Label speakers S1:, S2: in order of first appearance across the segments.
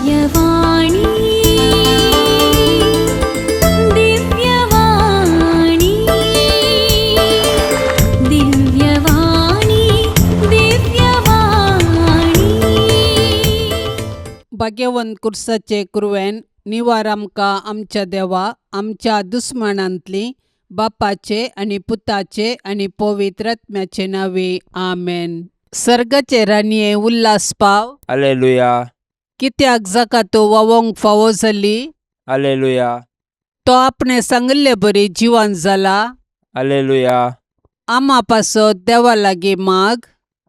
S1: दिव्यवाणी दिव्यवाणी दिव्यवाणी दिव्यवाणी
S2: भाग्यवंत कुर्साचे कुरवेन निवार आमकां आमच्या देवा आमच्या दुस्मनांतली बापाचे आनी पुताचे आनी पवित्र आत्म्याचे नावे आमेन. सर्गाचे रानये उल्हास पाव.
S3: हालेलुया
S2: कित्याक जाका तो वावोंक फावो जाली.
S3: हालेलुया
S2: तो आपणे सांगिल्ले बरी जिवन जाला.
S3: हालेलुया
S2: आमा पासत देवा लागीं माग.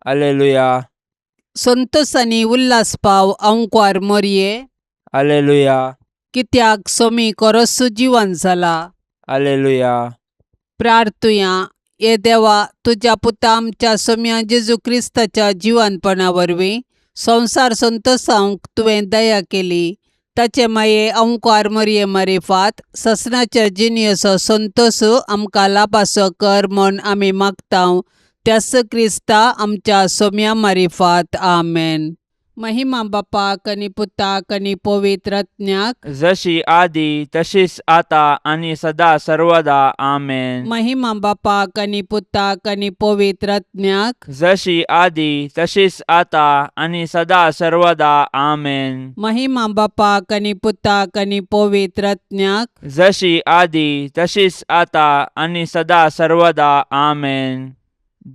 S3: हालेलुया
S2: संतोष आनी उल्हास पाव अंकवार मरये.
S3: हालेलुया
S2: कित्याक सोमी कोरोसू जिवन जाला.
S3: हालेलुया
S2: प्रार्थुया ये देवा तुझ्या पुता आमच्या सोम्या जेजू क्रिस्ताच्या जिवनपणा वरवीं संसार संतोषांक तुवें दया केली. ताचे माये अंकार मरये मारिफात ससनाच्या जिनियसो संतोष आमकां लाभासो कर म्हूण आमी मागतांव. त्यास क्रिस्ता आमच्या सोम्या मारिफात आमेन. महिमा बापाक आनी पुताक आनी पवित्र आत्म्याक
S3: जशी आदी तशीच आता आणि सदा सर्वदा आमेन.
S2: महिमा बापाक आनी पुताक आनी पवित्र आत्म्याक
S3: जशी आदी तशीच आता आणि सदा सर्वदा आमेन.
S2: महिमा बापाक आनी पुताक आनी पवित्र आत्म्याक
S3: जशी आदी तशीच आता आणि सदा सर्वदा आमेन.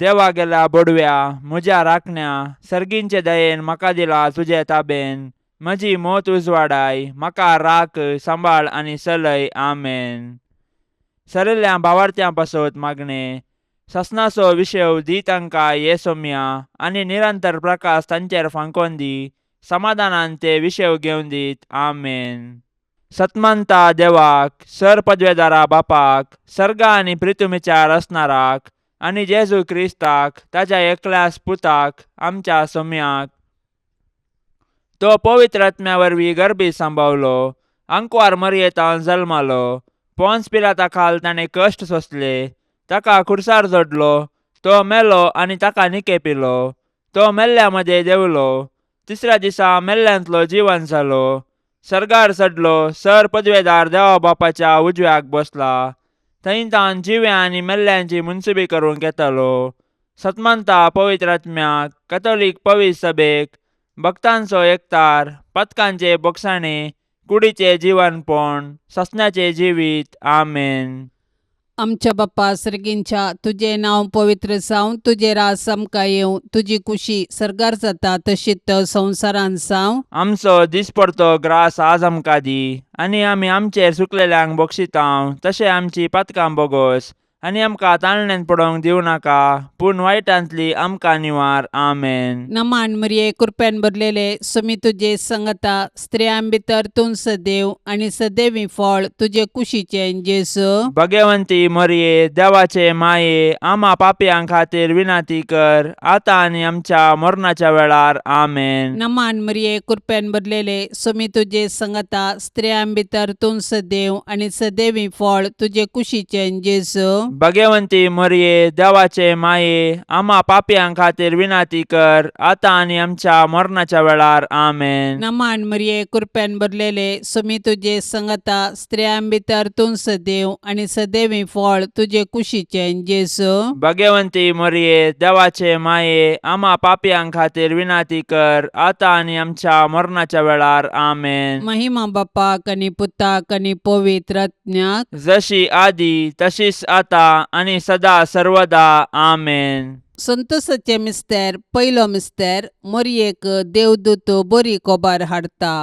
S3: देवा गेला बडव्या म्हज्या राखण्या सर्गींचे दयेन म्हाका दिला तुजे ताबेन. म्हजी मोत उजवाडाय म्हाका राख सांबाळ आनी चलय आमेन. सरिल्ल्या भावार्थ्यां पासत मागणे ससनाचो विशय दी तांकां ये सोम्या आनी निरंतर प्रकाश तांचेर फांकोन दी. समाधानान ते विशय घेवन दीत आमेन. सतमंता देवाक सर पदवेदारा बापाक सर्गा आनी पृथ्वीचार असणाराक आनी जेजू क्रिस्ताक ताच्या एकल्याच पुताक आमच्या सोम्याक तो पवित्र आत्म्या वरवीं गर्भी सांबावलो. अंकवार मरयेतावन जल्मालो. पोंस पिलाता खाल ताणें कश्ट सोंसले. ताका खुर्सार जोडलो. तो मेलो आनी ताका निकेपिलो. तो मेल्ल्या मदें देवलो. तिसऱ्या दिसा मेल्ल्यांतलो जिवन जालो. सर्गार चडलो. सर पदवेदार देवा बापाच्या उजव्याक बसला. थंय तान जिव्या आनी मेल्ल्यांची मुनसुबी करूंक येतलो. सतमंता पवित्र आत्म्याक कॅथोलीक पवित्र सभेक भक्तांचो एकतार पथकांचे बोगसाणे कुडीचे जिवनपण ससण्याचे जिवीत आमेन.
S2: आमच्या बाप्पा सर्गींच्या तुझे नांव पवित्र जावं. तुझे रास आमकां येवं. तुजी खुशी सर्गार जाता तशीच संवसारान जावं.
S3: आमचो दिसपडतो ग्रास आज आमकां दी. आनी आमी आमचेर सुकलेल्यांक बक्षितांव तशें आमची पातकां बोगोस. आनी आमकां ताळणेन पडोवंक दिवं नाका पूण वायटांतली आमकां निवार आमेन.
S2: नमान मरिये कृपेन भरलेले सोमी तुजे संगता स्त्रियां भितर तूं सदैव आनी सदैवी फळ तुजे कुशीचे जेसू.
S3: भगवंती मरिये देवाचे माये आमा पापयां खातीर विनाती कर आतां आनी आमच्या मरणाच्या वेळार आमेन.
S2: नमान मरिये कृपेन भरलेले सोमी तुजे संगता स्त्रियां भितर तूं सदैव आनी सदैवी फळ तुजे कुशीचे जेसू.
S3: भगवंती मरिये देवाचे माये आमा पापयां खातीर विनाती कर आतां आनी आमच्या मरणाच्या वेळार आमेन.
S2: नमान मरिये कृपेन भरलेले सोमी तुजे संगता स्त्रियां भितर तूं सदैव आनी सदैवी फळ तुजे कुशीचे जेसू.
S3: भगवंती मरिये देवाचे माये आमा पापयां खातीर विनाती कर आतां आनी आमच्या मरणाच्या वेळार आमेन.
S2: महिमा बापाक आनी पुताक आनी पवित्र आत्म्याक
S3: जशी आदी तशीच आता आणि सदा सर्वदा आमेन.
S2: संतोषाचे मिस्तेर पयलो मिस्तेर मरयेक देवदूत बरी कोबार हाडटा.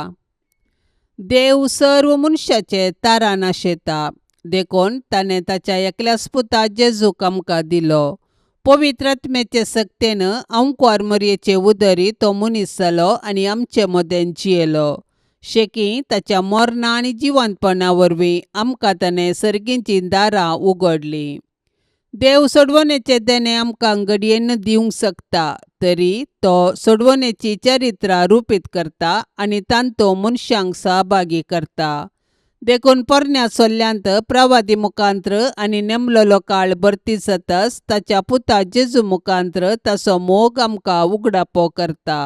S2: देव सर्व मनशाचे तारा नाशेता देखून ताणें ताच्या एकल्याच पुता जेजूक आमकां दिलो. पवित्र आत्म्याचे सक्तेन अंकवार मरयेचे उदरी तो मनीस जालो आनी आमचे मदें जियेलो. शेकी ताच्या मरणा आनी जिवंतपणा वरवीं आमकां ताणें सर्गींची दारां उगडलीं. देव सोडवणेचे देणे आमकां घडयेन दिवंक शकता तरी तो सोडवणेची चरित्रां रुपीत करता आनी तांतो मनशांक सहभागी करता. देखून पोरण्या सोल्ल्यांत प्रवादी मुखांत्र आनी नेमलेलो काळ भरती जाताच ताच्या पुता जेजू मुखांत्र ताचो मोग आमकां उगडापो करता.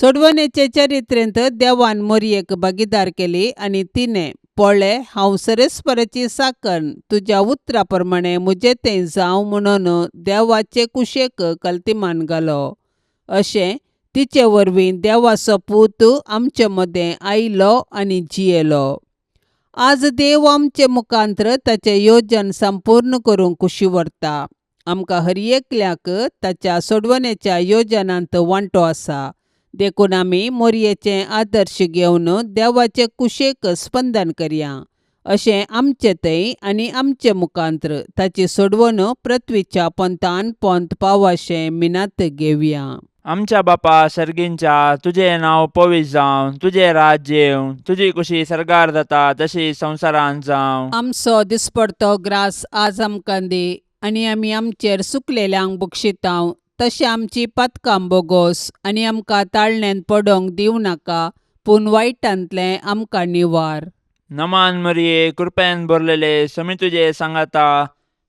S2: सोडवणेचे चरित्रेंत देवान मोरयेक भागीदार केली आणि तिने पळय हांव सरेस्पराची साकण तुज्या उतरा प्रमाणे मुजे तें जावं म्हणून देवाचे कुशेक कल्तिमान घालो. अशें तिचे वरवीं देवाचो पूत आमचे मदें आयलो आनी जियेलो. आज देव आमचे मुखांतर ताचें येवजण संपूर्ण करूंक कुशी व्हरता. आमकां हर एकल्याक ताच्या सोडवणेच्या येवजणांत वांटो आसा. देखून आमी मोरयेचे आदर्श घेवन देवाचे कुशेक स्पंदन करया. अशें आमचे थंय आनी आमचे मुखांतर ताची सोडवण पृथ्वीच्या पंतान पंत पावशें मिनात घेवया.
S3: आमच्या बापा सर्गींच्या तुझे नांव पवित्र जावं, तुझे राज्य येवं, तुजी कुशी सरकार जाता तशी संवसारांत जावं.
S2: आमचो दिसपडतो ग्रास आज आमकां दी आनी आमी आमचेर सुकलेल्यांक बक्षितांव. तशें आमची पातकां बोगोस आनी आमकां ताळण्यांत पडोंक दिवं नाका, पूण वायटांतलें आमकां निवार.
S3: नमान मरिये कृपेन भरलेले समी तुजे सांगाता,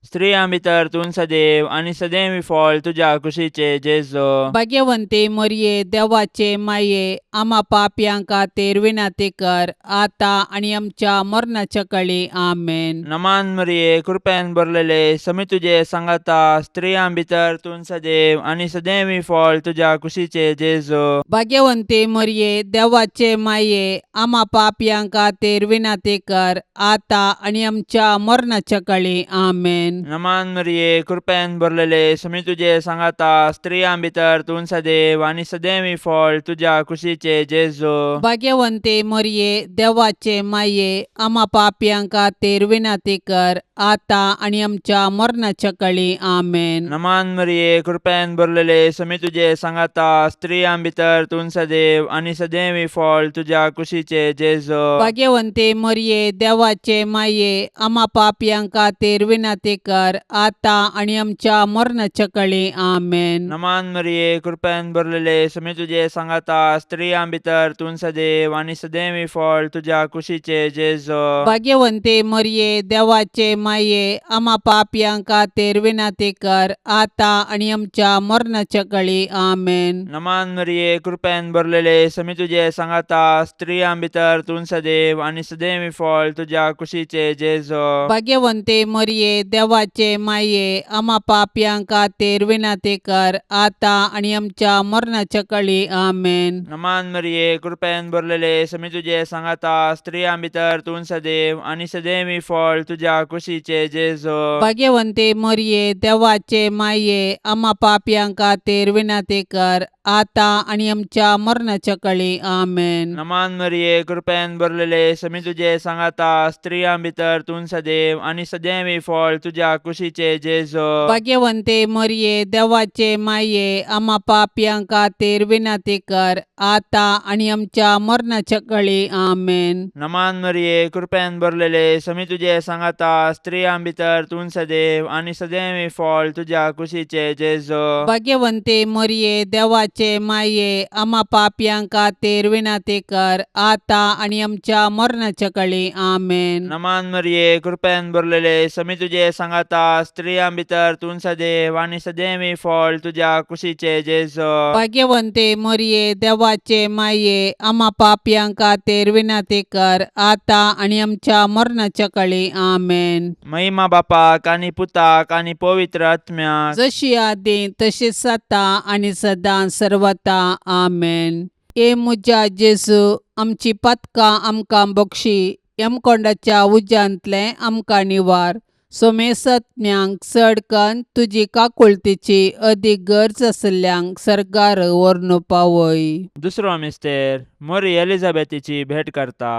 S3: स्त्रियां भितर तूं सदैव आनी सदैवी फळ तुज्या कुशीचे जेजो.
S2: भाग्यवंते मोरये देवाचे माये, आमा पापयांक खातीर विनाती कर, आतां आनी आमच्या मरणाच्या काळी आमेन.
S3: नमान मरिये कृपेन भरलेले समी तुजे सांगाता, स्त्रियां भितर तूं सदैव आनी सदैवी फळ तुज्या कुशीचे जेजो.
S2: भाग्यवंते मोरये देवाचे माये, आमा पापयांक खातीर विनाती कर, आतां आनी आमच्या मरणाच्या काळी आमेन.
S3: नमान मरिये कृपेन भरलेले समी तुजे सांगाता, स्त्रियां भितर तूं सदैव आनी सदैवी फळ तुज्या कुशीचे जेजो.
S2: भाग्यवंते मोरये देवाचे माये, आमा पापयांक खातीर विनाती कर, आतां आनी आमच्या मरणाच्या काळी आमेन.
S3: नमान मरिये कृपेन भरलेले समी तुजे सांगाता, स्त्रियां भितर तूं सदैव आनी सदैवी फळ तुज्या कुशीचे जेजो.
S2: भाग्यवंते मोरये देवाचे माये, आमा पापयांक खातीर विनाती कर, आतां आनी आमच्या मरणाच्या काळी आमेन.
S3: नमान मरिये कृपेन भरलेले समी तुजे सांगाता, स्त्रियां भितर तूं सदैव आनी सदैवी फळ तुज्या कुशीचे जेजो.
S2: भाग्यवंते मोरये देवाचे माये, आमा पापयांक खातीर विनाती कर, आतां आनी आमच्या मरणाच्या काळी आमेन.
S3: नमान मरिये कृपेन भरलेले समी तुजे सांगाता, स्त्रियां भितर तूं सदैव आनी सदैवी फळ तुज्या कुशीचे जेजो.
S2: भाग्यवंते मोरये देवाचे माये, आमा पापयांक खातीर विनाती कर, आतां आनी आमच्या मरणाच्या काळी आमेन.
S3: नमान मरिये कृपेन भरलेले समी तुजे सांगाता, स्त्रियां भितर तूं सदैव आनी सदैवी फळ तुज्या कुशीचे जेजो.
S2: भाग्यवंते मोरये देवाचे माये, आमा पापयांक खातीर विनाती कर, आतां आनी आमच्या मरणाच्या काळी आमेन.
S3: नमान मरिये कृपेन भरलेले समी तुजे सांगाता, स्त्रियां भितर तूं सदैव आनी सदैवी फळ तुज्या कुशीचे जेजो.
S2: भाग्यवंते मोरये देवाचे माये, आमा पापयांक खातीर विनाती कर, आतां आनी आमच्या मरणाच्या काळी आमेन.
S3: नमान मरिये कृपेन भरलेले समी तुजे सांगाता, स्त्रियां भितर तूं सदैव आनी सदैवी फळ तुज्या कुशीचे जेजो.
S2: भाग्यवंते मोरये देवाचे माये, आमा पापयांक खातीर विनाती कर, आतां आनी आमच्या मरणाच्या काळी आमेन.
S3: नमान मरिये कृपेन भरलेले समी तुजे सांगाता, स्त्रियां भितर तूं सदैव आनी सदैवी फळ तुज्या कुशीचे जेजो.
S2: भाग्यवंते मोरये देवाचे माये, आमा पापयांक खातीर विनाती कर, आतां आनी आमच्या मरणाच्या काळी आमेन.
S3: महिमा बापाक आनी पुताक आनी पवित्र आत्म्याक,
S2: जशी आदी तशीच आता आनी सदां सर्वता आमेन. ए मुजा जेजू, आमची पातकां आमकां बक्षी, यमकोंडाच्या उज्यांतले आमकां निवार. सोमेसत्म्यांक चडकन तुजी काकुळतीची अदीक गरज आसल्यांक सरकार व्हरून पावय.
S3: दुसरो मिस्तेर मोरी एलिझाबेथीची भेट करता.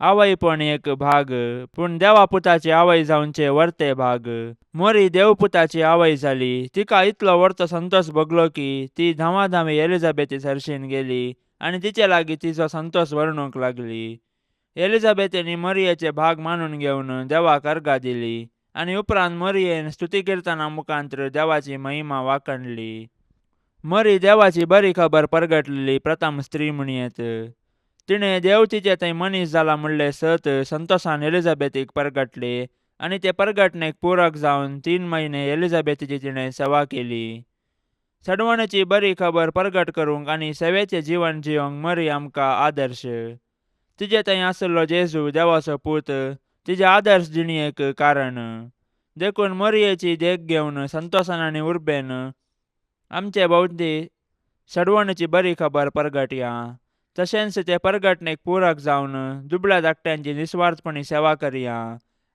S3: आवयपण एक भाग, पूण देवापुताची आवय जावचे वर्ते भाग. मोरी देवपुताची आवय जाली. तिका इतलो वर्तो संतोष भोगलो की ती धांवाधावी एलिझाबेथी सरशीन गेली आनी तिचे लागीं तिचो संतोष वर्णूंक लागली. एलिझाबेथीनी मोरयेचे भाग मानून घेवन देवाक अर्घा दिली आनी उपरांत मोरयेन स्तुती किर्तना मुखांतर देवाची महिमा वाखणली. मोरी देवाची बरी खबर परगटलेली प्रथम स्त्री म्हणयेत. तिणें देव तिचे थंय मनीस जाला म्हणले सत संतोषान एलिझाबेथीक परगटले आनी ते परगटणेक पुरक जावन 3 म्हयने एलिझाबेथीची तिणें सेवा केली. सडवणची बरी खबर प्रगट करूंक आनी सेवेचें जीवन जिवंक मरी आमकां आदर्श. तिजे थंय आसलो जेजू देवाचो पूत तिजे आदर्श जिणयेक कारण. देखून मरयेची देख घेवन संतोशान आनी उर्बेन आमचे भोवती सडवणची बरी खबर प्रगटया. तशेंच ते प्रगटणेक पूरक जावन दुबळ्या धाकट्यांची निस्वार्थपणी सेवा करया.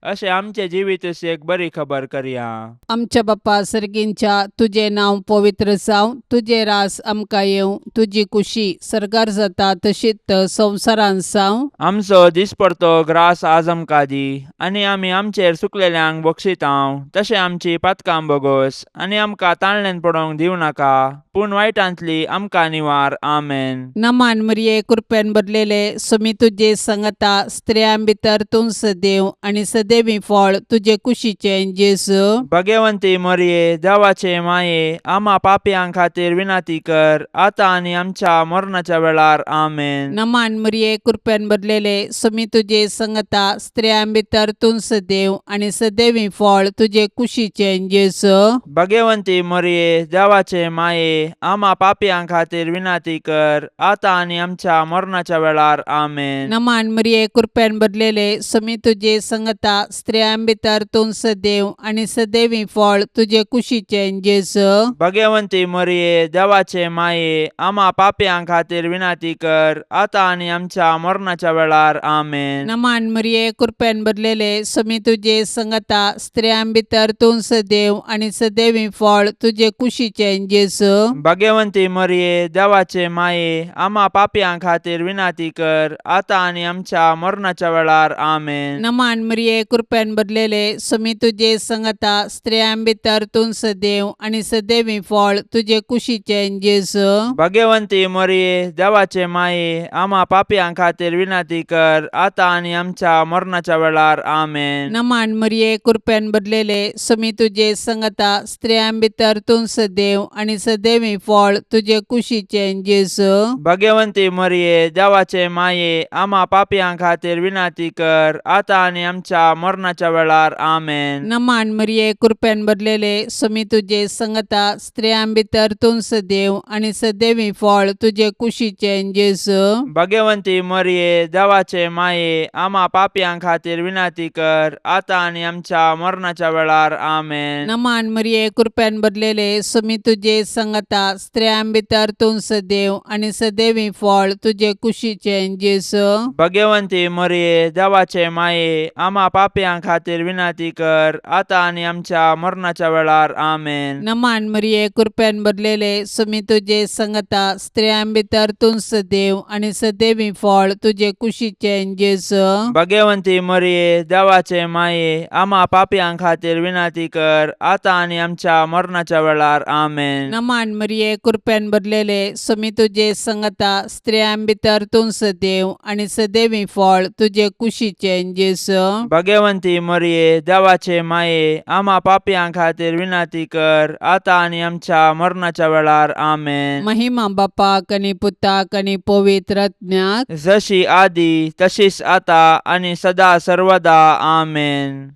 S3: अशें आमचे जिवीत एक बरी खबर करया.
S2: आमच्या बाप्पा सर्गींच्या तुझे नाव पवित्र जावं, तुझे रास आमकां येवं, तुजी कुशी सर्गार जाता तशीच संवसारांत जावं.
S3: आमचो दिसपडतो ग्रास आज आमकां दी, आनी आमी आमचेर चुकलेल्यांक बक्षितांव. तशें आमची पातकां बोगोस, आनी आमकां ताळणेन पडोवंक दिवं नाका, पूण वायटांतली आमकां निवार. आमेन.
S2: नमान मरिये कृपेन भरलेले सुमी तुजे सांगता स्त्रियां भितर तूं सदैव आनी सदैवी फळ तुजे कुशीचें जेजू.
S3: भगवंती मरिये देवाचे माये आम्हा पापयां खातीर विनाती कर, आतां आनी आमच्या मरणाच्या वेळार. आमेन.
S2: नमान मरिये कृपेन भरलेले सुमी तुजे सांगता स्त्रियां भितर तूं सदैव आनी सदैवी फळ तुजे कुशीचें जेजू.
S3: भगवंती मरिये देवाचे माये आम्हा पापयां खातीर विनाती कर, आतां आनी आमच्या मरणाच्या वेळार. आमेन.
S2: नमान मरिये कृपेन भरलेले सुमी तुजे सांगता स्त्रियां भितर तूं सदैव आनी सदैवी फळ तुजे कुशीचें जेजू.
S3: भगवंती मरिये देवाचे माये आम्हा पापयां खातीर विनाती कर, आतां आनी आमच्या मरणाच्या वेळार. आमेन.
S2: नमान मरिये कृपेन भरलेले सुमी तुजे सांगता स्त्रियां भितर तूं सदैव आनी सदैवी फळ तुजे कुशीचें जेजू.
S3: भगवंती मरिये देवाचे माये आम्हा पापयां खातीर विनाती कर, आतां आनी आमच्या मरणाच्या वेळार. आमेन.
S2: नमान मरिये कृपेन भरलेले सुमी तुजे सांगता स्त्रियां भितर तूं सदैव आनी सदैवी फळ तुजे कुशीचें जेजू.
S3: भगवंती मरिये देवाचे माये आम्हा पापयां खातीर विनाती कर, आतां आनी आमच्या मरणाच्या वेळार. आमेन.
S2: नमान मरिये कृपेन भरलेले सुमी तुजे सांगता स्त्रियां भितर तूं सदैव आनी सदैवी फळ तुजे कुशीचें जेजू.
S3: भगवंती मरिये देवाचे माये आम्हा पापयां खातीर विनाती कर, आतां आनी आमच्या मरणाच्या वेळार. आमेन.
S2: नमान मरिये कृपेन भरलेले सुमी तुजे सांगता स्त्रियां भितर तूं सदैव आनी सदैवी फळ तुजे कुशीचें जेजू.
S3: भगवंती मरिये देवाचे माये आम्हा पापयां खातीर विनाती कर, आतां आनी आमच्या मरणाच्या वेळार. आमेन.
S2: नमान मरिये कृपेन भरलेले सुमी तुजे सांगता स्त्रियां भितर तूं सदैव आनी सदैवी फळ तुजे कुशीचें जेजू.
S3: भगवंती मरिये देवाचे माये आम्हा पापयां खातीर विनाती कर, आतां आनी आमच्या मरणाच्या वेळार. आमेन.
S2: नमान मरिये कृपेन भरलेले सुमी तुजे सांगता स्त्रियां भितर तूं सदैव आनी सदैवी फळ तुजे कुशीचें जेजू.
S3: भगवंती मरिये देवाचे माये आम्हा पापयां खातीर विनाती कर, आतां आनी आमच्या मरणाच्या वेळार. आमेन.
S2: नमान मरिये कृपेन भरलेले सुमी तुजे सांगता स्त्रियां भितर तूं सदैव आनी सदैवी फळ तुजे कुशीचें जेजू.
S3: भगवंती मरिये देवाचे माये आम्हा पापयां खातीर विनाती कर, आतां आनी आमच्या मरणाच्या वेळार. आमेन.
S2: महिमा बापाक आनी पुताक आनी पवित्र आत्म्याक,
S3: जशी आदी तशीच आतां आनी सदा सर्वदा. आमेन.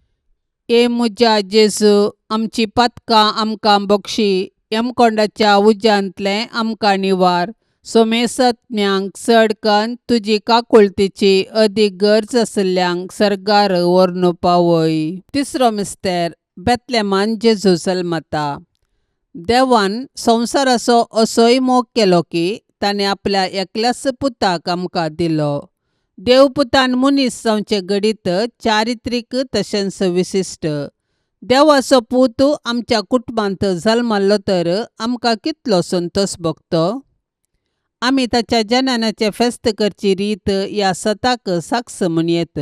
S2: ए मुजा जेजू, आमची पातकां आमकां बक्षी, यमकोंडाच्या उज्यांतले आमकां निवार. सोमेसत्म्यांक चडकन तुजी काकुळतीची अदीक गरज आसल्यांक सर्गार व्हरून पावय. तिसरो मिस्तेर बेतलेमान जेजू जल्मता. देवान संवसाराचो असोय मोग केलो की ताणें आपल्या एकल्याच पुताक आमकां दिलो. देवपुतान मनीस जावचे घडीत चारित्रीक तशेंच विशिश्ट. देवाचो पूत आमच्या कुटुंबांत जल्मलो तर आमकां कितलो संतोश भोगतो. आमी ताच्या जननाचे फेस्त करची रीत ह्या सताक साक्ष म्हणयेत.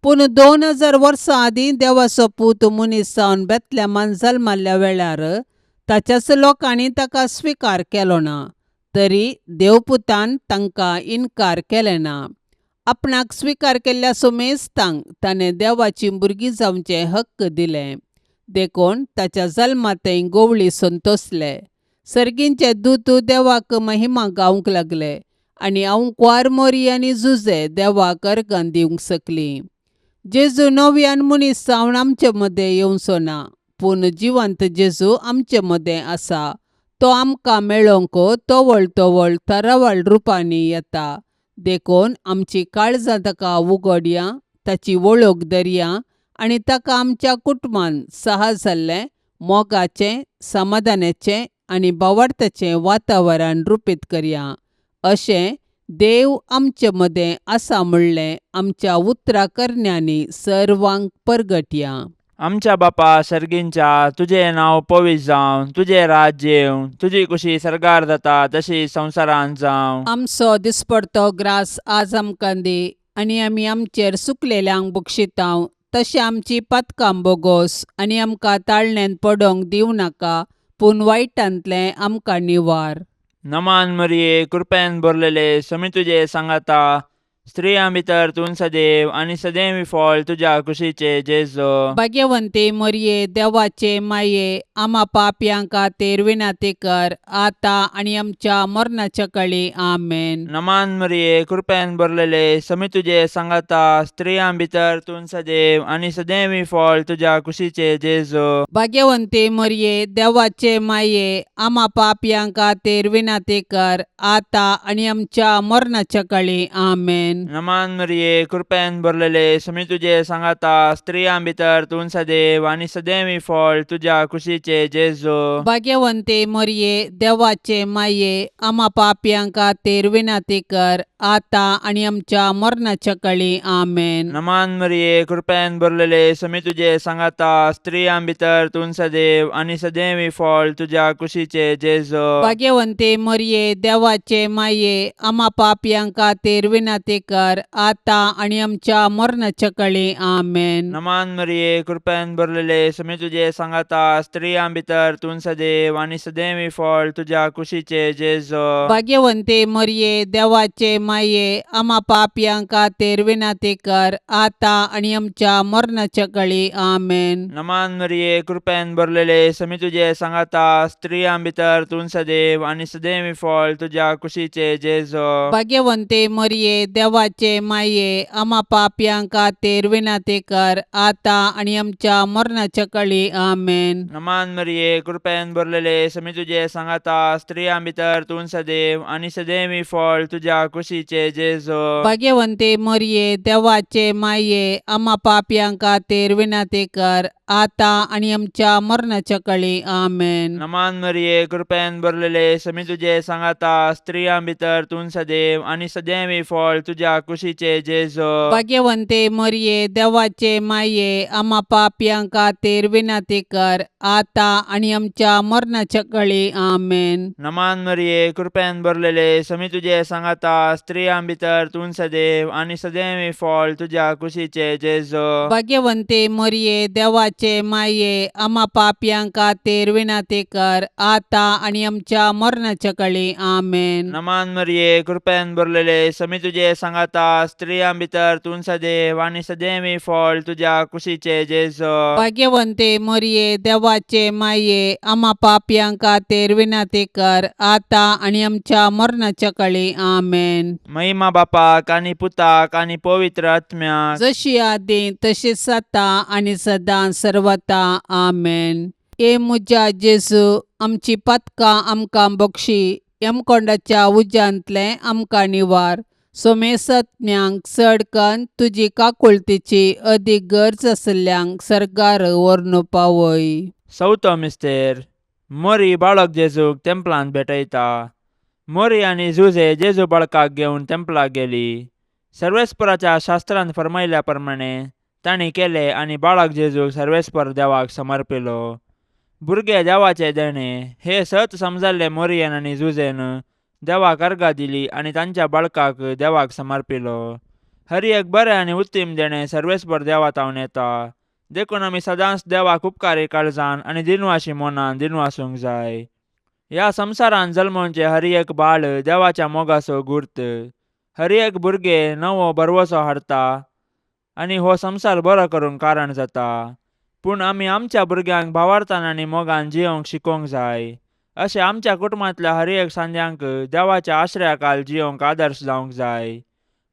S2: पूण 2000 वर्सां आदीं देवाचो पूत मनीस जावन बेतलेमान जल्मल्ल्या वेळार ताच्याच लोकांनी ताका स्विकार केलो ना. तरी देवपुतान तांकां इन्कार केलें ना. आपणाक स्विकार केल्ल्या सोमेस्तांक ताणें देवाची भुरगीं जावचे हक्क दिले. देखून ताच्या जल्मातय गोवळी संतोसले. सर्गींचे दूत देवाक महिमा गावंक लागले आनी हांव क्वार मोरी आनी जुजे देवाक अर्गां दिवंक सकली. जेजू नव्यान मनीस जावन आमचे मदें येवचो ना, पूण जिवंत जेजू आमचे मदें आसा. तो आमकां मेळोंक तवळ तवळ तरावळ रुपांनी येता. देखून आमची काळजां ताका उगडया, ताची वळख धरया आनी ताका आमच्या कुटुंबान साहस जाल्लें मोगाचें, समाधानाचें आनी भावार्थाचें वातावरण रुपीत करया. अशें देव आमचे मदें आसा म्हणलें आमच्या उतराकरण्यांनी सर्वांक परगटया.
S3: आमच्या बापा सर्गींच्या, तुजें नांव पवित्र जावं, तुजें राज्य येवं, तुजी कुशी सरकार जाता तशी संवसारांत जावं.
S2: आमचो दिसपडतो ग्रास आज आमकां दी, आनी आमी आमचेर सुकलेल्यांक बक्षितांव, तशें आमची पातकां बोगोस आनी आमकां ताळण्यांत पडोंक दिवं नाका, पूण वायटांतलें आमकां निवार.
S3: नमान मरिये, कृपेन भरलेले, समी तुजे सांगाता, स्त्रियां भितर तूं सदैव आनी सदैवी फळ तुज्या कुशीचे जेजो.
S2: भाग्यवंते मरिये, देवाचे माये, आम्हा पापयांक खातीर विनाती कर, आतां आनी आमच्या मरणाच्या काळी. आमेन.
S3: नमान मरिये, कृपेन भरलेले, समी तुजे सांगाता, स्त्रियां भितर तूं सदैव आनी सदैवी फळ तुज्या कुशीचे जेजो.
S2: भाग्यवंते मरिये, देवाचे माये, आम्हा पापयांक खातीर विनाती कर, आतां आनी आमच्या मरणाच्या काळी. आमेन.
S3: नमान मरिये, कृपेन भरलेले, समी तुजे सांगाता, स्त्रियां भितर तूं सदैव आनी सदैवी फळ तुज्या कुशीचे जेजो.
S2: भाग्यवंते मरिये, देवाचे माये, आम्हा पापयांक खातीर विनाती कर, आतां आनी आमच्या मरणाच्या काळी. आमेन.
S3: नमान मरिये, कृपेन भरलेले, समी तुजे सांगाता, स्त्रियां भितर तूं सदैव आनी सदैवी फळ तुज्या कुशीचे जेजो.
S2: भाग्यवंते मरिये, देवाचे माये, आम्हा पापयांक खातीर विनाती कर, आतां आनी आमच्या मरणाच्या काळी. आमेन.
S3: नमान मरिये, कृपेन भरलेले, समी तुजे सांगाता, स्त्रियां भितर तूं सदैव आनी सदैवी फळ तुज्या कुशीचे जेजो.
S2: भाग्यवंते मरिये, देवाचे माये, आम्हा पापयांक खातीर विनाती कर, आतां आनी आमच्या मरणाच्या काळी. आमेन.
S3: नमान मरिये, कृपेन भरलेले, समी तुजे सांगाता, स्त्रियां भितर तूं सदैव आनी सदैवी फळ तुज्या कुशीचे जेजो.
S2: भाग्यवंते मरिये, देवाचे माये, आम्हा पापयांक खातीर विनाती कर, आतां आनी आमच्या मरणाच्या काळी. आमेन.
S3: नमान मरिये, कृपेन भरलेले, समी तुजे सांगाता, स्त्रियां भितर तूं सदैव आनी सदैवी फळ तुज्या कुशीचे जेजो.
S2: भाग्यवंते मरिये, देवाचे माये, आम्हा पापयांक खातीर विनाती कर, आतां आनी आमच्या मरणाच्या काळी. आमेन.
S3: नमान मरिये, कृपेन भरलेले, समी तुजे सांगाता, स्त्रियां भितर तूं सदैव आनी सदैवी फळ तुज्या कुशीचे जेजो.
S2: भाग्यवंते मरिये, देवाचे माये, आम्हा पापयांक खातीर विनाती कर, आतां आनी आमच्या मरणाच्या काळी. आमेन.
S3: नमान मरिये, कृपेन भरलेले, समी तुजे सांगाता, स्त्रियां भितर तूं सदैव आनी सदैवी फळ तुज्या कुशीचे जेजो.
S2: भाग्यवंते मरिये, देवाचे माये, आम्हा पापयांक खातीर विनाती कर, आतां आनी आमच्या मरणाच्या काळी. आमेन.
S3: नमान मरिये, कृपेन भरलेले, समी तुजे सांगाता, स्त्रियां भितर तूं सदैव आनी सदैवी फळ तुज्या कुशीचे जेजो.
S2: भाग्यवंते मरिये, देवाचे माये, आम्हा पापयांक खातीर विनाती कर, आतां आनी आमच्या मरणाच्या काळी. आमेन.
S3: महिमा बापाक आनी पुताक आनी पवित्र आत्म्याक,
S2: जशी आदी तशीच आता आनी सदां सर्वता. आमेन. ए म्हज्या जेजू, आमची पातकां आमकां बक्षी, यमकोंडाच्या उज्यांतले आमकां निवार. सोमेसत्म्यांक चड कन्न तुजी काकुळतीची अदीक गरज आसल्ल्यांक सरकार व्हरून पावय.
S3: चवथो मिस्तेर, मोरी बाळक जेजूक तेंपलांत भेटयता. मोरी आनी जुजे जेजू बाळकाक घेवन तेंपलाक गेली. सर्वेस्पराच्या शास्त्रांत फरमायल्या प्रमाणे तांणी केलें आनी बाळक जेजूक सर्वेस्पर देवाक समर्पिलो. भुरगे देवाचे देणे हे सत समजाल्ले मोरयेन आनी जुजेन देवाक अर्घा दिली आनी तांच्या बाळकाक देवाक समर्पिलो. हर एक बरें आनी उत्तीम देणे सर्वेस्पर देवा तावन येता. देखून आमी सदांच देवाक उपकारी काळजान आनी दिनवाशी मोनान दिनवासूंक जाय. ह्या संवसारांत जल्मोवचे हर एक बाळ देवाच्या मोगाचो गुर्त. हर एक भुरगे नवो बरवसो हाडटा आनी हो संवसार बरो करूंक कारण जाता. पूण आमी आमच्या भुरग्यांक भावार्थान आनी मोगान जियोंक शिकोवंक जाय. अशें आमच्या कुटुंबांतल्या हर एक सांद्यांक देवाच्या आश्रयाखाल जियोंक आदर्श जावंक जाय.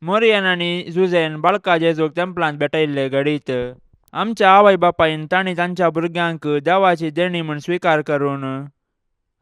S3: मोरयेन आनी जुजेन बाळका जेजूक तेंपलांत भेटयल्ले घडीत आमच्या आवय बापायन तांणी तांच्या भुरग्यांक देवाची देणी म्हूण स्विकार करून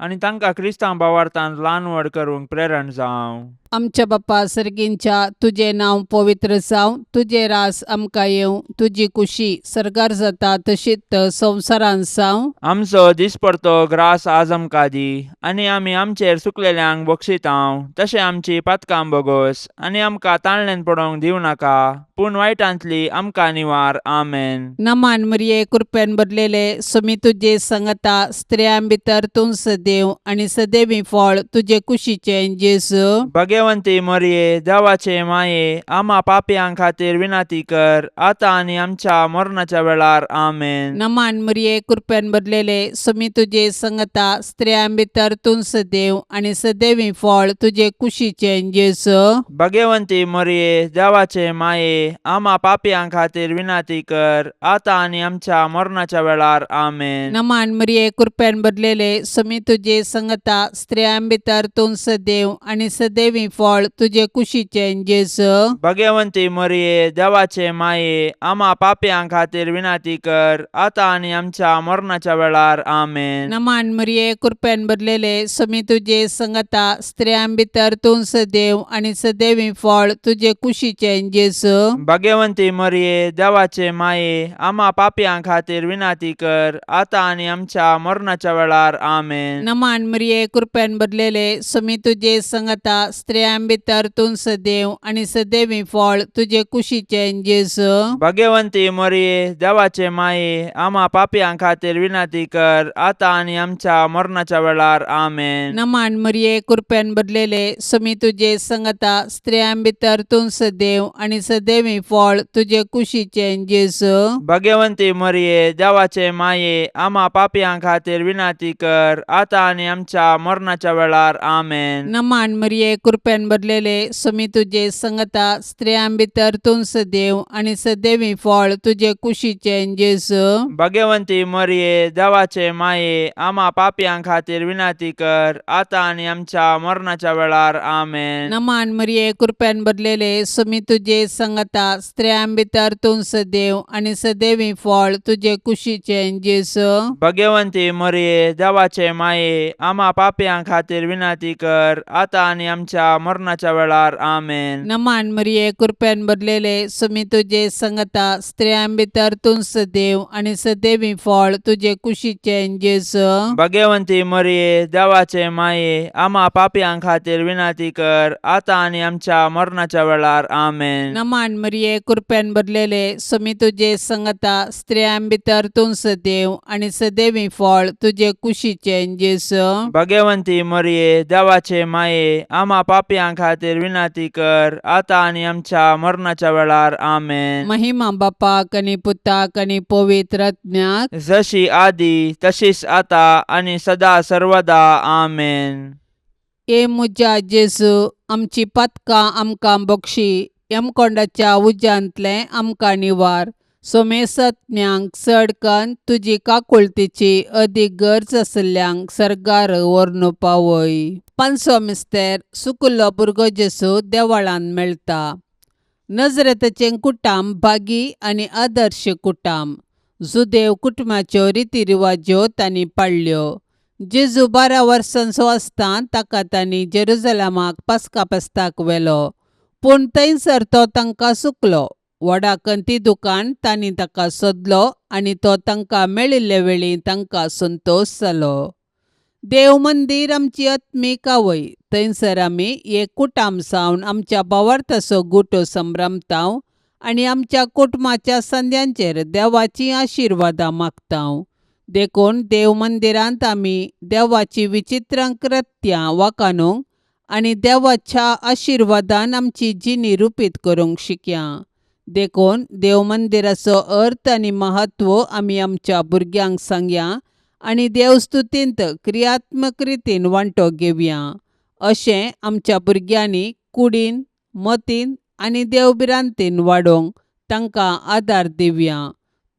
S3: आनी तांकां क्रिस्तांव भावार्थांत ल्हान व्हड करूंक प्रेरण जावं.
S2: आमच्या बाप्पा सर्गींच्या तुझे नांव पवित्र जावं, तुझे रास आमकां येवं, तुजी कुशी सरकार जाता तशीच संवसारांत जावं.
S3: आमचो दिसपडतो ग्रास आज आमकां दी, आनी आमी आमचेर सुकलेल्यांक बक्षितांव, तशें आमची पातकां बोगोस, आनी आमकां ताळणेन पडोवंक दिवं नाका, पूण वायटांतली आमकां निवार. आमेन.
S2: नमान मरिये कृपेन भरलेले समी तुजे संगता स्त्रियां भितर तूं सदैव आनी सदैवी फळ तुजे कुशीचें जेजू.
S3: भगवंती मरिये, देवाचे माये, आम्हा पापयां खातीर विनाती कर, आतां आनी आमच्या मरणाच्या वेळार. आमेन.
S2: नमान मरिये कृपेन भरलेले समी तुजे संगता स्त्रियां भितर तूं सदैव आनी सदैवी फळ तुजे कुशीचें जेजू.
S3: भगवंती मरिये, देवाचे माये, आम्हा पापयां खातीर विनाती कर, आतां आनी आमच्या मरणाच्या वेळार. आमेन.
S2: नमान मरिये कृपेन भरलेले समी तुजे संगता स्त्रियां भितर तूं सदैव आनी सदैवी फळ तुजे कुशीचें जेजू.
S3: भगवंती मरिये, देवाचे माये, आम्हा पापयां खातीर विनाती कर, आतां आनी आमच्या मरणाच्या वेळार. आमेन.
S2: नमान मरिये कृपेन भरलेले समी तुजे संगता स्त्रियां भितर तूं सदैव आनी सदैवी फळ तुजे कुशीचें जेजू.
S3: भगवंती मरिये, देवाचे माये, आम्हा पापयां खातीर विनाती कर, आतां आनी आमच्या मरणाच्या वेळार. आमेन.
S2: नमान मरिये कृपेन भरलेले समी तुजे संगता स्त्रियां भितर तूं सदैव आनी सदैवी फळ तुजे कुशीचें जेजू.
S3: भगवंती मरिये, देवाचे माये, आम्हा पापयां खातीर विनाती कर, आतां आनी आमच्या मरणाच्या वेळार. आमेन.
S2: नमान मरिये कृपेन भरलेले समी तुजे संगता स्त्रियां भितर तूं सदैव आनी सदैवी फळ तुजे कुशीचें जेजू.
S3: भगवंती मरिये, देवाचे माये, आम्हा पापयां खातीर विनाती कर, आतां आनी आमच्या मरणाच्या वेळार. आमेन.
S2: नमान मरिये कृपेन भरलेले समी तुजे संगता स्त्रियां भितर तूं सदैव आनी सदैवी फळ तुजे कुशीचें जेजू.
S3: भगवंती मरिये, देवाचे माये, आम्हा पापयां खातीर विनाती कर, आतां आनी आमच्या मरणाच्या वेळार. आमेन.
S2: नमान मरिये कृपेन भरलेले समी तुजे संगता स्त्रियां भितर तूं सदैव आनी सदैवी फळ तुजे कुशीचें जेजू.
S3: भगवंती मरिये, देवाचे माये, आम्हा पापयां खातीर विनाती कर, आतां आनी आमच्या मरणाच्या वेळार. आमेन.
S2: नमान मरिये कृपेन भरलेले समी तुजे संगता स्त्रियां भितर तूं सदैव आनी सदैवी फळ तुजे कुशीचें जेजू.
S3: भगवंती मरिये, देवाचे माये, आम्हा पापयां खातीर विनाती कर, आतां आनी आमच्या मरणाच्या वेळार. आमेन.
S2: नमान मरिये कृपेन भरलेले समी तुजे संगता स्त्रियां भितर तूं सदैव आनी सदैवी फळ तुजे कुशीचें जेजू.
S3: भगवंती मरिये, देवाचे माये, आम्हा पापयां खातीर विनाती कर, आतां आनी आमच्या मरणाच्या वेळार. आमेन.
S2: महिमा बापाक आनी पुताक आनी पवित्र आत्म्याक,
S3: जशी आदी तशीच आता आनी सदा सर्वदा. आमेन.
S2: ए मुजा जेजू, आमची पातकां आमकां बक्षी, यमकोंडाच्या उज्यांतले आमकां निवार. सोमेसत्म्यांक चडकन तुजी काकुळतीची अदीक गरज आसल्यांक सरकार व्हरून पावय. पांचवो मिस्तेर सुकल्लो भुरगो जेजू देवळांत मेळटा. नजरेतचें कुटाम भागी आनी आदर्श कुटाम. जुदेव कुटुंबाच्यो रितीरिवाज्यो तांणी पाळल्यो. जेजू 12 वर्सांचो आसतना ताका तांणी जेरुजलेमाक पास्का फेस्ताक व्हेलो, पूण थंयसर तो तांकां चुकलो. व्हडा कंतिदुकान तांणी ताका सोदलो आनी तो तांकां मेळिल्ले वेळी तांकां संतोश जालो. देव मंदीर आमची आत्मीक आवय, थंयसर आमी एक कुटाम जावन आमच्या भावार्थाचो गुटो संभ्रमतांव आनी आमच्या कुटुंबाच्या संद्यांचेर देवाची आशिर्वादां मागतांव. देखून देव मंदिरांत आमी देवाची विचित्र कृत्यां वाखाणूंक आनी देवाच्या आशिर्वादान आमची जिणी रुपीत करूंक शिकया. देखून देव मंदिराचो अर्थ आनी महत्व आमी आमच्या भुरग्यांक सांगया आनी देवस्तुतींत क्रियात्मक रितीन वांटो घेवया. अशें आमच्या भुरग्यांनी कुडीन, मतीन आनी देवबिरांतीन वाडोवंक तांकां आदार दिवया.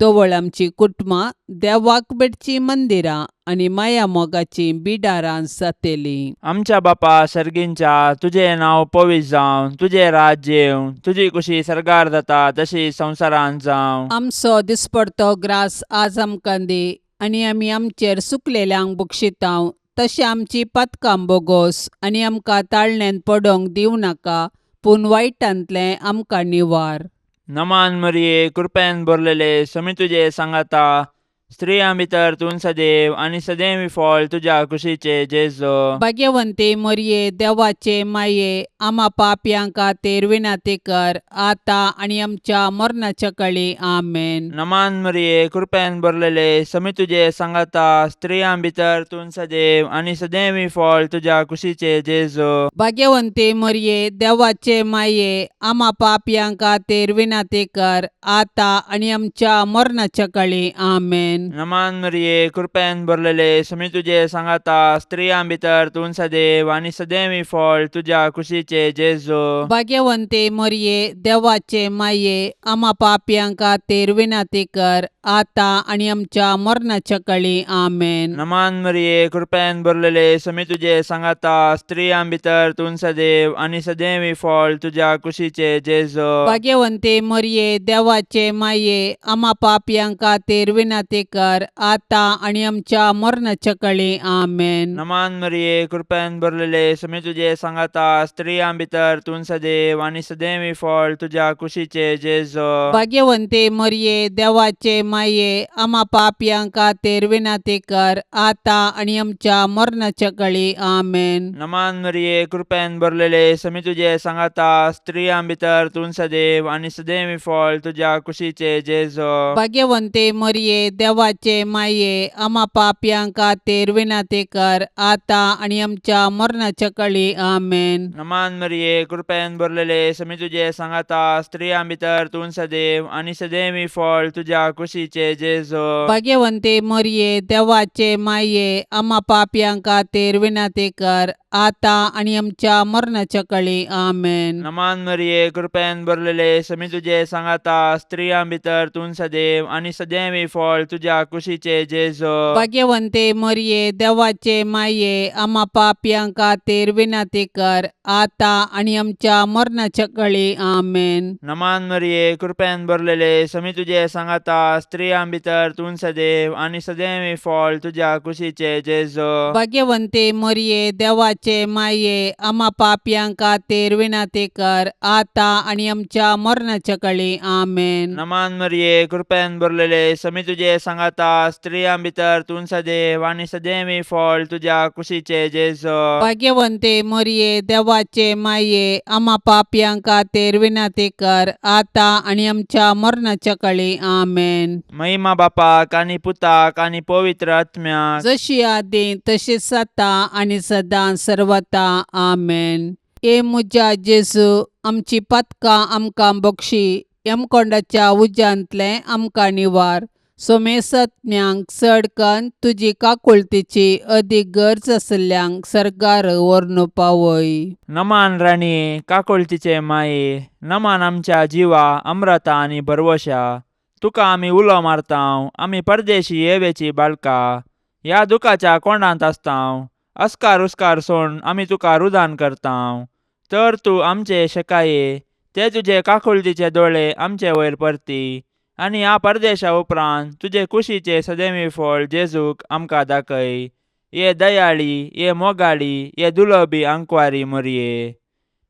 S2: तोवळ आमची कुटुंबां देवाक भेटची मंदिरां आनी माया मोगाची बिडारां जातेलीं.
S3: आमच्या बापा सर्गींच्या, तुझें नांव पवित्र जावं, तुझें राज्य येवं, तुजी कुशी सरकार जाता तशी संवसारांत जावं.
S2: आमचो दिसपडतो ग्रास आज आमकां दी, आनी आमी आमचेर सुकलेल्यांक बक्षितांव, तशी आमची पथकां बोगोस आनी आमकां ताळण्यान पडोंक दिवं नाका, पूण वायटांतलें आमकां निवार.
S3: नमान मरिये, कृपेन भरलेले, समी तुजे सांगाता, स्त्रियां भितर तूं सदैव आनी सदैवी फळ तुज्या कुशीचे जेजो.
S2: भाग्यवंते मरिये, देवाचे माये, आम्हा पापयां खातीर विनाती कर, आता आनी आमच्या मरणाच्या काळी. आमेन.
S3: नमान मरिये, कृपेन भरलेले, समी तुजे सांगाता, स्त्रियां भितर तूं सदैव आनी सदैवी फळ तुज्या कुशीचे जेजो.
S2: भाग्यवंते मरिये, देवाचे माये, आम्हा पापयां खातीर विनाती कर, आता आनी आमच्या मरणाच्या काळी. आमेन.
S3: नमान मरिये, कृपेन भरलेले, समी तुजे सांगाता, स्त्रियां भितर तूं सदैव आनी सदैवी फळ तुज्या कुशीचे जेजो.
S2: भाग्यवंते मरिये, देवाचे माये, आम्हा पापयां खातीर विनाती कर, आता आनी आमच्या मरणाच्या काळी. आमेन.
S3: नमान मरिये, कृपेन भरलेले, समी तुजे सांगाता, स्त्रियां भितर तूं सदैव आनी सदैवी फळ तुज्या कुशीचे जेजो.
S2: भाग्यवंते मरिये, देवाचे माये, आम्हा पापयां खातीर विनाती कर, आता आनी आमच्या मरणाच्या काळी. आमेन.
S3: नमान मरिये, कृपेन भरलेले, समी तुजे सांगाता, स्त्रियां भितर तूं सदैव आनी सदैवी फळ तुज्या कुशीचे जेजो.
S2: भाग्यवंते मरिये, देवाचे माये, आम्हा पापयां खातीर विनाती कर, आता आनी आमच्या मरणाच्या काळी. आमेन.
S3: नमान मरिये, कृपेन भरलेले, समी तुजे सांगाता, स्त्रियां भितर तूं सदैव आनी सदैवी फळ तुज्या कुशीचे जेजो.
S2: भाग्यवंते मरिये, देवाचे माये, आम्हा पापयां खातीर विनाती कर, आता आनी आमच्या मरणाच्या काळी. आमेन.
S3: नमान मरिये, कृपेन भरलेले, समी तुजे सांगाता, स्त्रियां भितर तूं सदैव आनी सदैवी फळ तुज्या कुशीचे जेजो.
S2: भाग्यवंते मरिये, देवाचे माये, आम्हा पापयां खातीर विनाती कर, आता आनी आमच्या मरणाच्या काळी. आमेन.
S3: नमान मरिये, कृपेन भरलेले, समी तुजे सांगाता, स्त्रियां भितर तूं सदैव आनी सदैवी फळ तुज्या कुशीचे जेजो.
S2: भाग्यवंते मरिये, देवाचे माये, आम्हा पापयां खातीर विनाती कर, आता आनी आमच्या मरणाच्या काळी. आमेन.
S3: नमान मरिये, कृपेन भरलेले, समी तुजे सांगाता, स्त्रियां भितर तूं सदैव आनी सदैवी फळ तुज्या कुशीचे जेजो.
S2: भाग्यवंते मरिये, देवाचे माये, आम्हा पापयां खातीर विनाती कर, आता आनी आमच्या मरणाच्या काळी. आमेन.
S3: नमान मरिये, कृपेन भरलेले, समी तुजे सांगाता, स्त्रियां भितर तूं सदैव आनी सदैवी फळ तुज्या कुशीचे जेजो.
S2: भाग्यवंते मरिये, देवाचे माये, आम्हा पापयां खातीर विनाती कर, आता आनी आमच्या मरणाच्या काळी. आमेन.
S3: महिमा बापाक आनी पुताक आनी पवित्र आत्म्याक,
S2: जशी आदी तशीच आता आनी सदां सर्वता. आमेन. ए मुजा जेजू, आमची पथकां आमकां बक्षी, यमकोंडाच्या उज्यांतले आमकां निवार. सोमेसत्म्यांक चडकन तुजी काकुळतीची अदीक गरज आसल्यांक सरकार व्हरून पावय.
S3: नमान राणी, काकुळतीचे माये, नमान आमच्या जिवा, अमृता आनी भरवशा. तुका आमी उलो मारतांव, आमी परदेशी येवेची बाळकां, ह्या दुखाच्या कोंडांत आसतांव. अस्कार उस्कार सोड आमी तुका रुदान करतांव. तर तूं आमचे शेकाये, ते तुजे काकुळतीचे दोळे आमचे वयर परती, आनी ह्या परदेशा उपरांत तुजे कुशीचे सदैवी फळ जेजूक आमकां दाखय. ये दयाळी, ये मोगाळी, ये दुलोबी आंकवारी मरिये.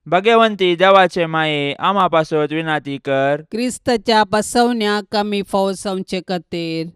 S3: भाग्यवंती देवाचे माये, आम्हा पासत विनाती कर.
S2: क्रिस्ताच्या बसवण्याक आमी फावो जावचे खातीर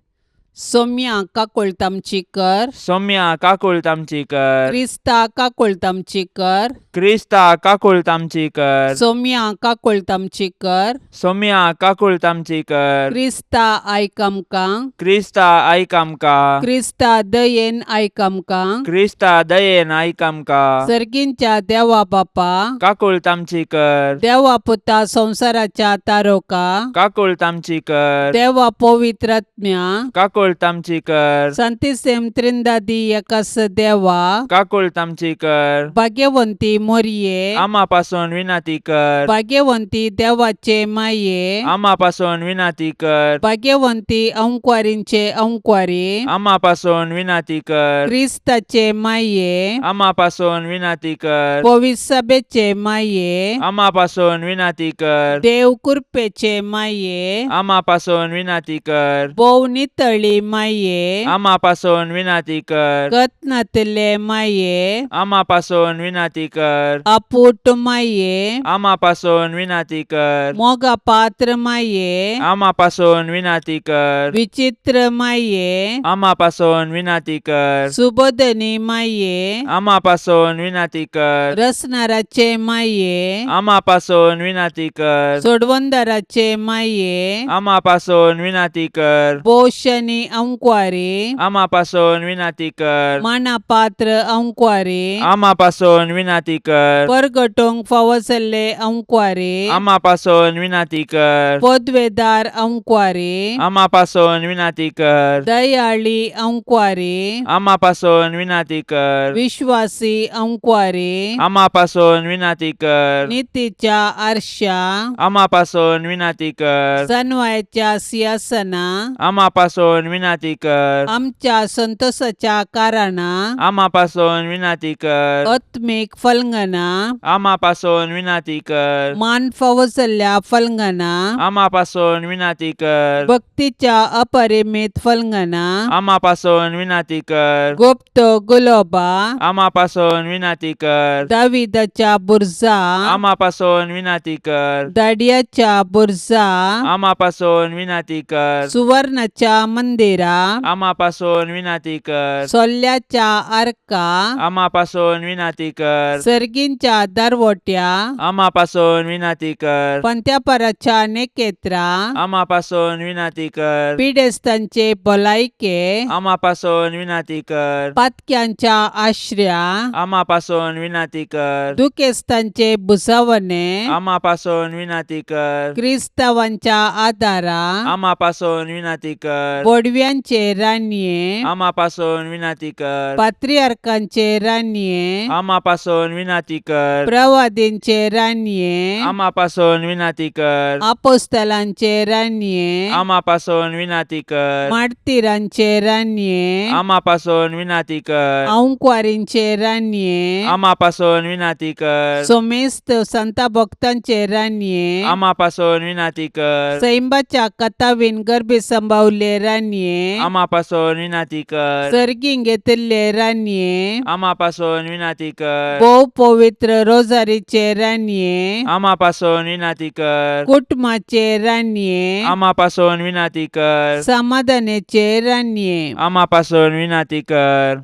S2: सोम्या काकुळतामची कर.
S3: सौम्या काकुळतामची कर.
S2: क्रिस्ता काकुळतामची कर.
S3: क्रिस्ता काकुळतामची कर.
S2: सोम्या काकुळतामची कर.
S3: सौम्या काकुळतामची कर.
S2: क्रिस्ता आयक आमकां.
S3: क्रिस्ता आयक आमकां.
S2: क्रिस्ता दयेन आयक आमकां.
S3: क्रिस्ता दयेन आयक आमकां.
S2: सर्गींच्या देवा बापा,
S3: काकुळतामची कर.
S2: देवा पुता संसाराच्या तारोका,
S3: काकुळतामची कर.
S2: देवा पवित्रात्म्या,
S3: काकुळतामची कर.
S2: संतिसेम त्रिंदादी एकास देवा,
S3: काकुळतामची कर.
S2: भाग्यवंती मोरये,
S3: आम्हा पासून विनाती कर.
S2: भाग्यवंती देवाचे माये,
S3: आम्हा पासून विनाती कर.
S2: भाग्यवंती अंकवारींचे अंकवारी,
S3: आम्हा पासून विनाती कर.
S2: क्रिस्ताचे माये,
S3: आम्हा पासून विनाती कर.
S2: पवित्र सभेचे माये,
S3: आम्हा पासून विनाती कर.
S2: देव कृपेचे माये,
S3: आम्हा पासून विनाती कर.
S2: बोव नितळी आशिल्ली माये
S3: आमा पासून विनाती कर.
S2: कत्नातले माये
S3: आमा पासून विनाती कर.
S2: अपूट माये
S3: आमा पासून विनाती कर.
S2: मोगा पात्र माये
S3: आमा पासून विनाती कर.
S2: विचित्र माये
S3: आमा पासून विनाती कर.
S2: सुबोधनी माये
S3: आमा पासून विनाती कर.
S2: रसनाराचे माये
S3: आमा पासून विनाती कर.
S2: सोडवंदाराचे माये
S3: आमा पासून विनाती कर.
S2: पोषणी अंक्वारे
S3: आमा पासून विनाती कर.
S2: मानापात्र अंक्वारे
S3: आमा पासून विनाती कर.
S2: परगटोंग फावसले अंक्वारे
S3: आमा पासून विनाती कर.
S2: पदवेदार अंक्वारे
S3: आमा पासून विनाती कर.
S2: दयाळी अंक्वारे
S3: आमा पासून विनाती कर.
S2: विश्वासी अंक्वारे
S3: आमा पासून विनाती कर.
S2: नीतीच्या आरशा
S3: आमा पासून विनाती कर.
S2: सन्वयाच्या सिंहासना
S3: आमा पासून विनाती कर.
S2: आमच्या संतोषाच्या कारणा
S3: आमा पासून विनाती कर.
S2: आत्मिक फलंगना
S3: आमा पासून विनाती कर.
S2: मान फावसल्या फलंगना
S3: आमा पासून विनाती कर.
S2: भक्तीच्या अपरिमित फलंगना
S3: आमा पासून विनाती कर.
S2: गुप्त गुलोबा
S3: आमा पासून विनाती कर.
S2: दाविदाच्या बुरजा
S3: आमा पासून विनाती कर.
S2: दाडियाच्या बुरजा
S3: आमा पासून विनाती कर.
S2: सुवर्णाच्या मंदिरा
S3: आमा पासून विनाती कर.
S2: सोल्याच्या आर्का
S3: आमा पासून विनाती कर.
S2: सर्गींच्या दरवट्या
S3: आमा पासून विनाती कर.
S2: पंत्यापराच्या नेकेत्रा
S3: आमा पासून विनाती कर.
S2: पिडेस्तांचे भलायके
S3: आमा पासून विनाती कर.
S2: पातक्यांच्या आश्रया
S3: आमा पासून विनाती कर.
S2: दुखेस्तांचे बुसावणे
S3: आमा पासून विनाती कर.
S2: क्रिस्तावांच्या आदारा
S3: आमा पासून विनाती कर.
S2: बोडव्यांचे रान्ये
S3: आमा पासून विनाती कर.
S2: पात्रियार्कांचे रान्ये
S3: आमा पासून विनाती कर.
S2: प्रवादींचे रान्ये
S3: आमा पासून विनाती कर.
S2: आपोस्तलांचे रान्ये
S3: आमा पासून विनाती कर.
S2: मार्तिरांचे रान्ये
S3: आमा पासून विनाती कर.
S2: अंक्वारींचे रान्ये
S3: आमा पासून विनाती कर.
S2: सोमेस्त संता भक्तांचे रान्ये
S3: आमा पासून विनाती कर.
S2: सैंबाच्या कथावीन गर्भे संभावले रान्ये
S3: आमा पासून विनाती कर.
S2: सर्गीं घेतिल्ले रान्ये
S3: आमा पासून विनाती कर.
S2: भोव पवित्र रोजारीचे रान्ये
S3: आमा पासून विनाती कर.
S2: कुटुंबाचे रान्ये
S3: आमा पासून विनाती कर.
S2: समाधानाचे रान्ये
S3: आमा पासून विनाती कर.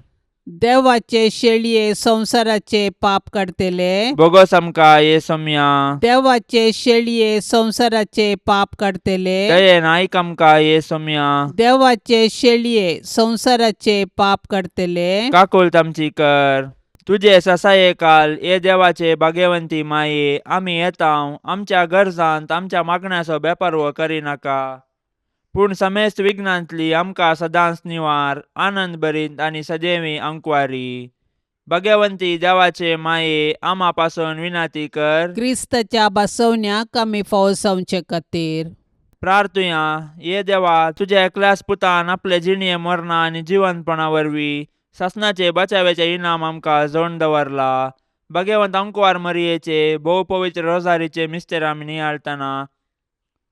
S2: देवाचे शेळये संसाराचे पाप काढतेले
S3: बोगस आमका ये सम्या.
S2: देवाचे शेळये संसाराचे पाप काढतेले
S3: दयेन ऐक आमका ये सम्या.
S2: देवाचे शेळये संसाराचे पाप काढतेले
S3: काकुल तामची कर. तुझे ससाये काल ये देवाचे भाग्यवंती माये आम्ही येताव. आमच्या गरजांत आमच्या मागण्याचो बेपर्व करी नाका. पूण समेस्त विघ्नांतली आमकां सदांच निवार आनंद भरीत आनी सदैवी अंकवारी. भाग्यवंती देवाचे माये आमा पासून विनाती कर.
S2: क्रिस्ताच्या बसवण्याक आमी फावसावचे खातीर
S3: प्रार्थुया. ये देवा तुझ्या एकल्याच पुतान आपले जिणये मरणा आनी जिवंतपणा वरवीं सासनाचे बचावेचे इनाम आमकां जोडून दवरला. भाग्यवंत अंकवार मरियेचे भोव पवित्र रोजारीचे मिस्तेर आमी नियाळतना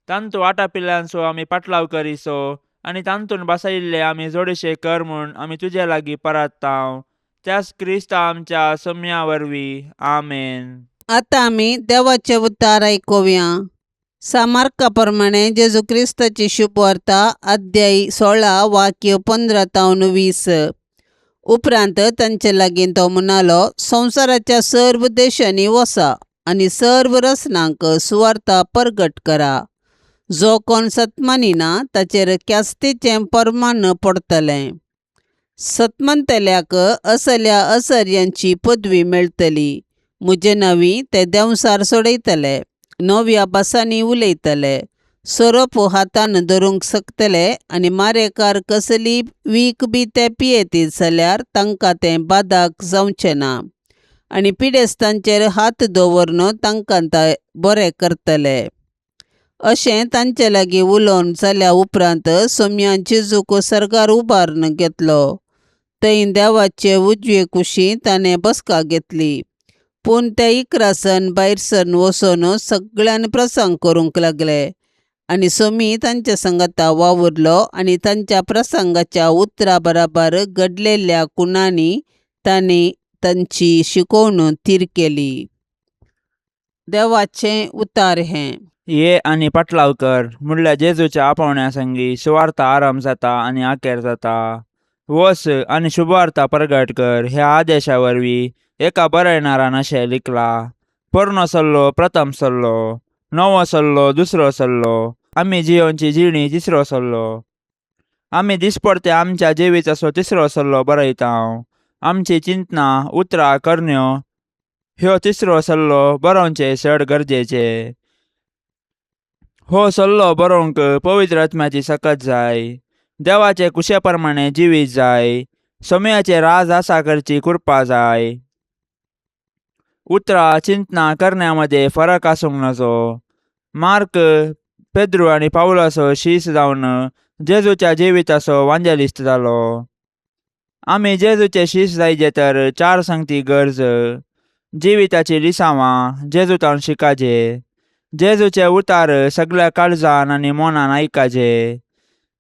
S3: तांतू आटा पिल्ल्यांचो आमी पाटलाव करिसो आनी तांतून बसयिल्ले आमी जोडशे कर म्हूण आमी तुजे लागीं परताव. त्याच क्रिस्ता आमच्या सम्या वरवीं. आमेन.
S2: आतां आमी देवाचे उतार आयकुया. सामार्का प्रमाणे जेजू क्रिस्ताची शुभवार्ता अध्याय 16 वाक्य 15 ते 20. उपरांत तांचे लागीं तो म्हणालो, संवसाराच्या सर्व देशांनी वसा आनी सर्व रसनांक सुवार्ता परगट करा. जो कोण सत्मानिना ताचेर क्यास्तीचें परमान पडतलें. सत्मंतल्याक असल्या असर्यांची पदवी मेळटली. म्हजे नवी ते देंवसार सोडयतले. नव्या भासांनी उलयतले. सोरोप हातान धरूंक शकतले आनी मारेकार कसली वीख बी ते पियेतीत जाल्यार तांकां तें बादाक जावचें ना. आनी पिडेस्तांचेर हात दवरून तांकां ते बरें करतले. अशें तांचे लागीं उलोवन जाल्या उपरांत सोम्यान जेजूक सर्गार उबारून घेतलो. थंय देवाचे उजवे कुशींत ताणें बसका घेतली. पूण ते इकरासन भायर सरून वचून सगळ्यान प्रसंग करूंक लागले आणि सोमी तांच्या संगता वावुरलो आणि तांच्या प्रसंगाच्या उतरा बराबर घडलेल्या कुणांनी तांणी तांची शिकवण थीर केली. देवाचें उतार हें.
S3: ये आनी पाटलाव कर म्हणल्यार जेजूच्या आपोवण्या संगी सुवार्ता आरंभ जाता आनी आखेर जाता. वस आनी शुभवार्ता प्रगट कर ह्या आदेशा वरवीं एका बरयणारान अशें लिखला. पोरनो सल्लो प्रथम सल्लो, नवो सल्लो दुसरो सल्लो, आमी जियोंची जिणी तिसरो सल्लो. आमी दिसपडते आमच्या जिवीचो तिसरो सल्लो बरयतांव. आमची चिंतनां उतरां करण्यो ह्यो तिसरो सल्लो बरोवचें चड गरजेचें. हो सल्लो बरोवंक पवित्र आत्म्याची सकत जाय. देवाचे कुशे प्रमाणे जिवीत जाय. सोम्याचे राज आसा करची कृपा जाय. उतरां चिंतना करण्यामध्ये फरक आसूंक नजो. मार्क, पेद्रू आनी पावलाचो शीस जावन जेजूच्या जिविताचो वांजेलिस्ट जालो. आमी जेजूचे शीस जायचे तर चार सांगती गरज. जिविताची लिसांवां जेजूतान शिकाजे. जेजूचे उतार सगळ्या काळजान आनी मनान आयकाजे.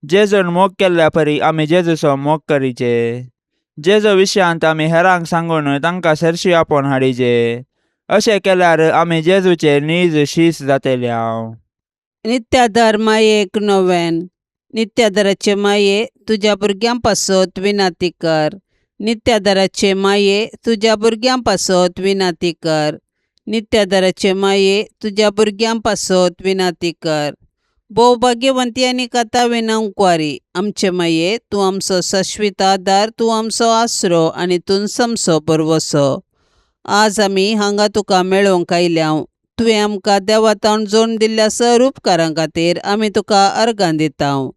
S3: जेजून मोग केल्ल्या परी आमी जेजूचो मोग करीचे. जेजू विशयांत आमी हेरांक सांगून तांकां सरशी आपोवन हाडिजे. अशें केल्यार आमी जेजूचे नीज शीस जातल्यांव.
S2: नित्यादार मायेक नोवेन. नित्यादाराचे माये तुज्या भुरग्यां पासत विनाती कर. नित्यादाराचे माये तुज्या भुरग्यां पासत विनाती कर. नित्यादाराचे माये तुज्या भुरग्यां पासत विनाती कर. भोव भाग्यवंती आनी कथा विनंकवारी आमचे माये, तूं आमचो शाश्वीत आदार, तूं आमचो आसरो आनी तूं समसो बरवसो. आज आमी हांगा तुका मेळोवंक आयल्याव. तुवें आमकां देवातावन जोडून दिल्ल्या सर उपकारां खातीर आमी तुका अर्गां दितांव.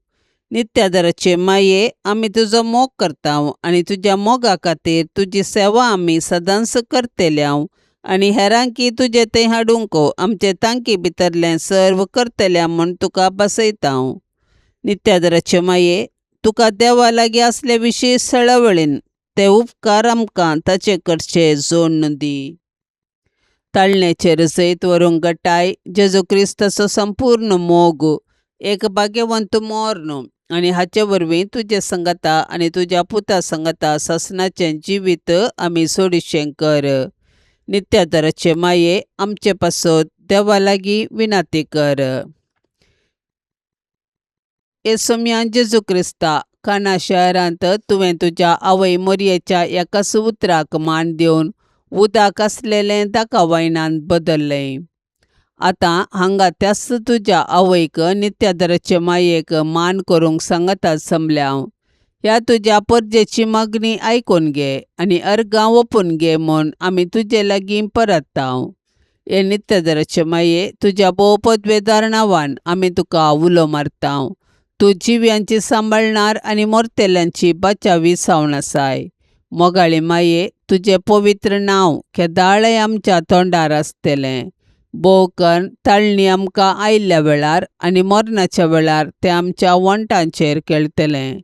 S2: नित्यादाराचे माये, आमी तुजो मोग करतांव आनी तुज्या मोगा खातीर तुजी सेवा आमी सदांच करतल्यांव आनी हेरांकी तुजे थंय हाडूंक आमचे तांकी भितरलें सर्व करतल्या म्हूण तुका बसयतांव. नित्यादाराचे माये, तुका देवा लागीं आसले विशीं सळवळीन ते उपकार आमकां ताचे कडचे जोडून दी. ताळणेचेर रजत व्हरूंक घटाय जेजू क्रिस्ताचो संपूर्ण मोग एक भाग्यवंत मोर्न आनी हाचे वरवीं तुजे संगता आनी तुज्या पुता संगता ससनाचें जिवीत आमी सोडिशें कर. नित्यादाराचे माये, आमचे पासत देवा लागीं विनाती कर. येसोम्या जेजू क्रिस्ता, काना शहरांत तुवें तुज्या आवय मोरयेच्या एकाच उतराक मान दिवन उदक आसलेलें ताका वायनान बदल्लें. आतां हांगा त्याच तुज्या आवयक नित्यादाराचे मायेक मान करूंक सांगता जमल्याव. ह्या तुज्या परजेची मागणी आयकून घे आनी अर्गां ओपून घे म्हूण आमी तुजे लागीं परतांव. हे नित्यादाराचे माये, तुज्या भोव पदवेदार नांवान आमी तुका उलो मारतांव. तूं जिव्यांची सांबाळणार आनी मोरतेल्यांची बचावी सावन आसाय. मोगाळी माये, तुजें पवित्र नांव केदाळय आमच्या तोंडार आसतलें. भोव कन्न ताळणी आमकां आयिल्ल्या वेळार आनी मरणाच्या वेळार तें आमच्या वंटांचेर खेळटलें.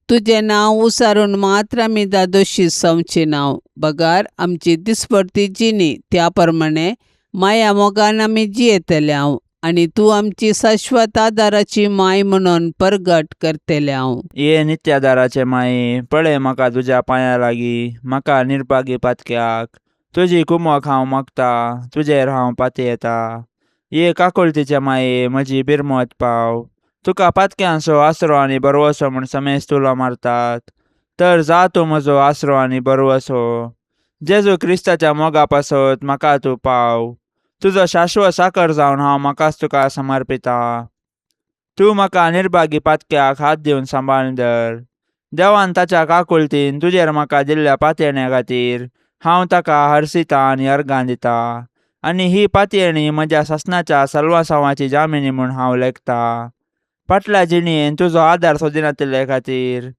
S2: तुजें नांव उसारून मात्र आमी दादोशी संवची नांव. बगार आमची दिसपडटी जिणी त्या प्रमाणे माया मोगान आमी जियेतल्यांव आनी तूं आमची शाश्वत आदाराची माय म्हणून परगट करतल्यांव.
S3: ये नित्यादाराचे माये, पळय म्हाका तुज्या पांया लागीं, म्हाका निर्भागी पातक्याक. तुजी कुमक हांव मागता, तुजेर हांव पातयेता येता. ये काकुळतीचे माये, म्हजी बिरमत पाव. तुका पातक्यांचो आसरो आनी बरवसो म्हूण समेज तुलो मारतात. तर जा तूं म्हजो आसरो आनी बरवसो. जेजू क्रिस्ताच्या मोगा पासत म्हाका तूं पाव. तुजो शाश्वत साकर जावन हांव म्हाकाच तुका समर्पिता. तूं म्हाका निर्भागी पातक्याक हात दिवन सांबाळून धर. देवान ताच्या काकुळतीन तुजेर म्हाका दिल्ल्या पातयेण्या खातीर हांव ताका हरसिता आनी अर्गां दिता. आनी ही पातयेणी म्हज्या ससनाच्या सल्वासांवाची जामिनी म्हूण हांव लेखता. फाटल्या जिणयेन तुजो आदार सोदिनातले खातीर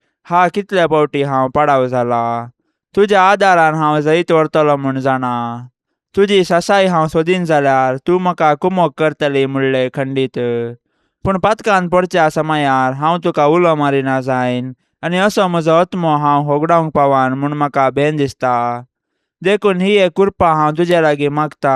S3: कितले फावटी हांव पाडाव जाला. तुज्या आदारान हांव जैत व्हरतलो म्हूण जाणा. तुजी सासाय हांव सोदीन जाल्यार तूं म्हाका कुमक करतली म्हणलें खंडीत. पूण पातकान पडच्या समयार हांव तुका उलो मारिना जायन आनी असो म्हजो आत्मो हांव होगडावंक पावान म्हूण म्हाका भेन दिसता. देखून ही एक कृपा हांव तुजे लागीं मागता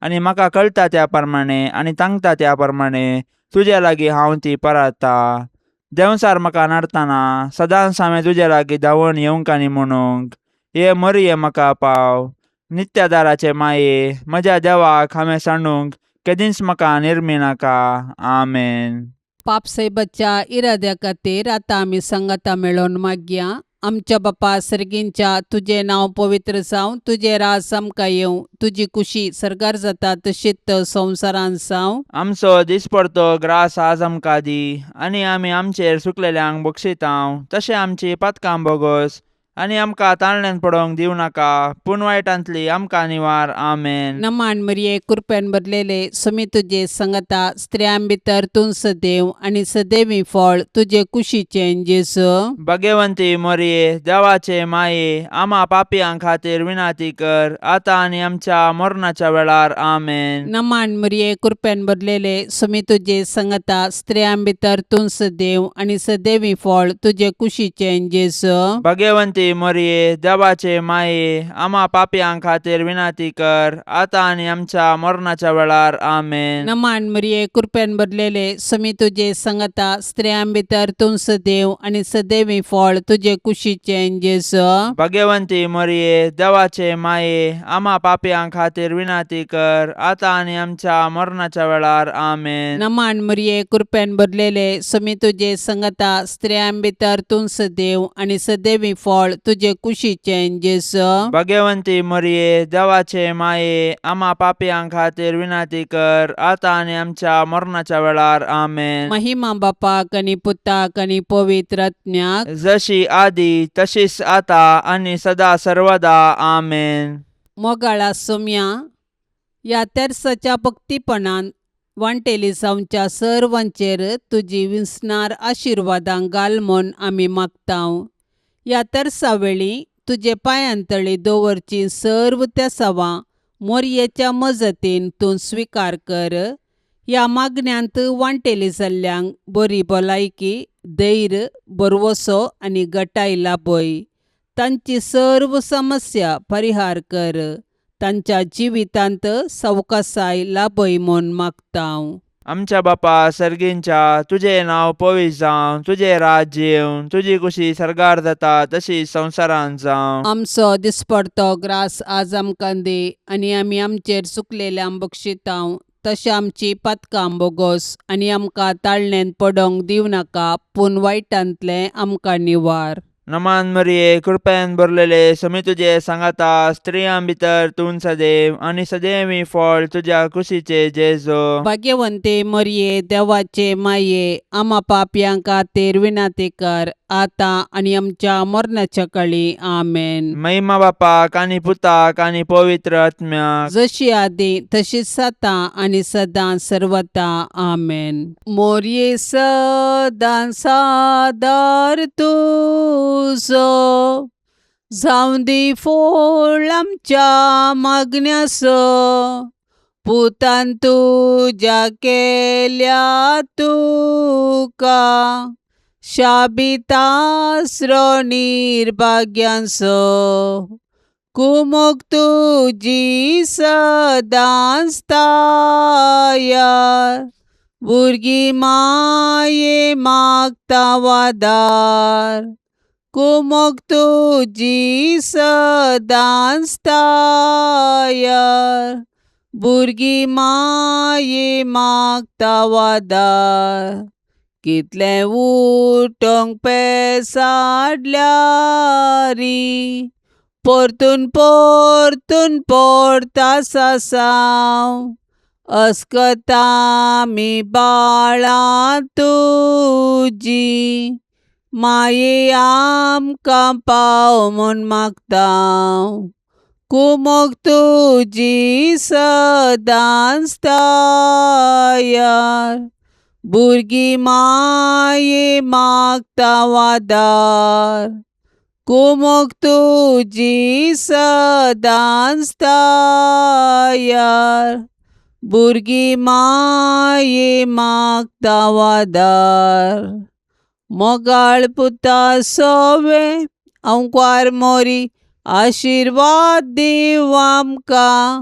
S3: आनी म्हाका कळटा त्या प्रमाणे आनी तांगता त्या प्रमाणे तुजे लागीं हांव ती पराता. देंवसार म्हाका नडतना सदांच हांवें तुजे लागीं धांवून येवंक आनी म्हणूंक. हे मरये म्हाका पाव. नित्यादाराचे माये म्हज्या देवाक हांवें सांडूंक केदींच म्हाका निर्मी नाका. आमेन.
S2: पापसैबाच्या इराद्या खातीर आतां आमी संगता मेळोन मागया. आमच्या बापा सर्गींच्या तुजें नांव पवित्र जावं, तुजें रास आमकां येवं, तुजी कुशी सरकार जाता तशीच संवसारांत जावं.
S3: आमचो दिसपडतो ग्रास आज आमकां दी, आनी आमी आमचेर सुकलेल्यांक बक्षितांव, तशें आमची पातकां बोगोस आनी आमकां ताळण्यांत पडोवंक दिवं नाका, पूण वायटांतली आमकां निवार. आमेन.
S2: नमान मरिये कृपेन भरलेले समी तुजे संगता स्त्रियां भितर तूं सदैव आनी सदैवी फळ तुजे कुशीचें जेजू.
S3: भाग्यवंती मरिये देवाचे माये आमा पापयां खातीर विनाती कर, आतां आनी आमच्या मरणाच्या वेळार. आमेन.
S2: नमान मरिये कृपेन भरलेले समी तुजे संगता स्त्रियां भितर तूं सदैव आनी सदैवी फळ तुजे कुशीचें जेजू.
S3: भाग्यवंती मरिये देवाचे माये आमा पापयां खातीर विनाती कर, आतां आनी आमच्या मरणाच्या वेळार. आमेन.
S2: नमान मरिये कृपेन भरलेले समी तुजे संगता स्त्रियां भितर तूं सदैव आनी सदैवी फळ तुजे कुशीचें जेजू.
S3: भाग्यवंती मरिये देवाचे माये आमा पापयां खातीर विनाती कर, आतां आनी आमच्या मरणाच्या वेळार. आमेन.
S2: नमान मरिये कृपेन भरलेले समी तुजे संगता स्त्रियां भितर तूं सदैव आनी सदैवी फळ तुजे कुशीचें जेजू.
S3: भाग्यवंती मरिये देवाचे माये आमा पापयां खातीर विनाती कर, आतां आनी आमच्या मरणाच्या वेळार. आमेन.
S2: महिमा बापाक आनी पुताक आनी पवित्र आत्म्याक,
S3: जशी आदी तशीच आता आनी सदा सर्वदा. आमेन.
S2: मोगाळा सोम्या ह्या तेर्साच्या भक्तीपणान वांटेली जावच्या सर्वांचेर तुजी विस्नार आशिर्वादां घाल म्हूण आमी मागतांव. ह्या तेर्सा वेळी तुजे पांयांतळी दवरची सर्व त्या सवां मोरयेच्या मजतीन तूं स्विकार कर. ह्या मागण्यांत वांटेली जाल्ल्यांक बरी भलायकी, धैर्य, बरवसो आनी घटाय लाभय. तांची सर्व समस्या परिहार कर. तांच्या जिवितांत सवकासाय लाभय म्हूण मागतांव.
S3: आमच्या बापा सर्गींच्या तुझे नांव पवित्र जावं, तुझे राज्य येवं, तुजी कुशी सरकार जाता तशी संवसारांत जावं.
S2: आमचो दिसपडतो ग्रास आज आमकां दी, आनी आमी आमचेर चुकलेल्यांक बक्षितांव, तशें आमची पातकां बोगोस आनी आमकां ताळणेंत पडोवंक दिवं नाका, पूण वायटांतले आमकां निवार.
S3: नमान मरिये कृपेन भरलेले समी तुजे सांगाता स्त्रियां भितर तूं सदैव आनी सदैवी फळ तुज्या कुशीचे जेजू.
S2: भाग्यवंते मरिये देवाचे माये आमा पापयां खातीर विनाती कर, आतां आनी आमच्या मरणाच्या काळी. आमेन.
S3: महिमा बापाक आनी पुताक आनी पवित्र आत्म्याक,
S2: जशी आदी तशीच आतां आनी सदां सर्वता. आमेन. मोरये सदां सादर तुजो जावं दी फळ आमच्या मागण्यासो, पुतान तुज्या केल्या तुका शाबितास्रो निर्भाग्यांचो. कुमोग तुजी सदांच तायार, भुरगीं माये मागता वादार. कुमोग तुजी सदांच तायार, भुरगीं माये मागता वादार. कितलें उठोंक पेसाडल्यारी, परतून परतून पडता सासांव. अस्कता आमी बाळां तुजी, माये आमकां पाव म्हूण मागतांव. कुमोग तुजी सदांच तायार, भुरगीं माये मागता वादार. कुमोग तुजी सदांच तायार, भुरगीं माये मागता वादार. मोगाळ पुता सोवे अंकवार मोरी आशिर्वाद दिव आमकां,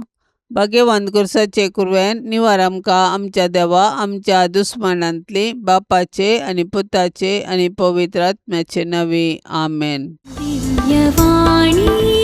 S2: भाग्यवान कुर्साचे कुरवेन निवार आमकां आमच्या देवा आमच्या दुस्मानांतली बापाचे आनी पुताचे आनी पवित्र आत्म्याचे नवी आमेन.
S1: दिव्यवाणी